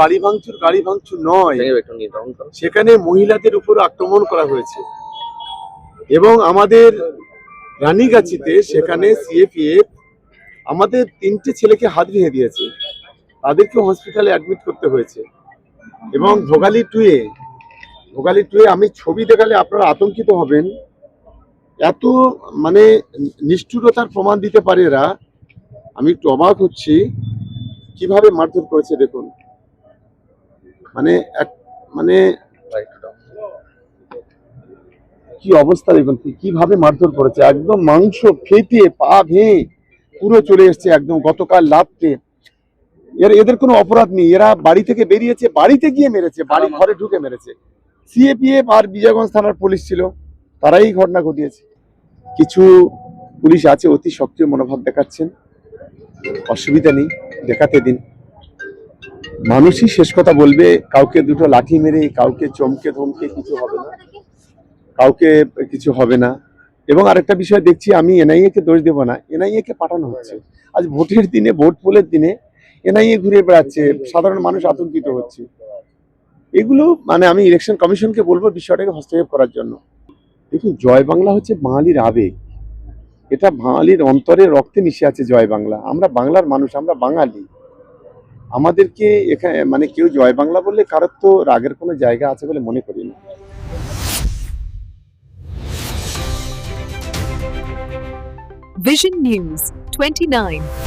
গাড়ি ভাঙচুর নয়, সেখানে মহিলাদের উপর আক্রমণ করা হয়েছে। এবং আমাদের রানীগাছিতে সেখানে সিএপিএফ আমাদের 3টে ছেলেকে হাত ভেঙে দিয়েছে, তাদেরকে হসপিটালে অ্যাডমিট করতে হয়েছে। এবং ভোগালী টুয়ে আমি ছবি দেখালে আপনারা আতঙ্কিত হবেন, এত মানে নিষ্ঠুরতার প্রমাণ দিতে পারে এরা। আমি একটু অবাক হচ্ছি কিভাবে মারধর করেছে দেখুন। মানে কি অবস্থা দেখুন, কিভাবে মারধর করেছে, একদম মাংস ফেটে পা ভেঙে পুরো চলে এসছে একদম গতকাল রাত্রে। এদের কোনো অপরাধ নেই, এরা বাড়ি থেকে বেরিয়েছে, বাড়িতে গিয়ে মেরেছে, বাড়ি ঘরে ঢুকে মেরেছে। সিএপিএফ আর বিজয়গঞ্জ থানার পুলিশ ছিল, তারাই ঘটনা ঘটিয়েছে। কিছু পুলিশ আছে অতি সক্রিয় মনোভাব দেখাচ্ছেন, অসুবিধা নেই, দেখাতে দিন। মানুষই শেষ কথা বলবে, কাউকে দুটো লাঠি মেরে কাউকে চমকে ধমকে কিছু হবে না, কাউকে কিছু হবে না। এবং আরেকটা বিষয় দেখছি, আমি এনআইএ কে দোষ দেব না, এনআইএ কে পাঠানো হচ্ছে। আজ ভোটের দিনে, ভোট পোলের দিনে এনআইএ ঘুরে বেড়াচ্ছে, সাধারণ মানুষ আতঙ্কিত হচ্ছে। এগুলো মানে আমি ইলেকশন কমিশনকে বলবো বিষয়টাকে হস্তক্ষেপ করার জন্য। দেখুন, জয় বাংলা হচ্ছে বাঙালির আবেগ, এটা বাঙালির অন্তরে রক্তে মিশে আছে জয় বাংলা। আমরা বাংলার মানুষ, আমরা বাঙালি। আমাদেরকে এখানে মানে কেউ জয় বাংলা বললে কারোর তো রাগের কোনো জায়গা আছে বলে মনে করি না। Vision News 29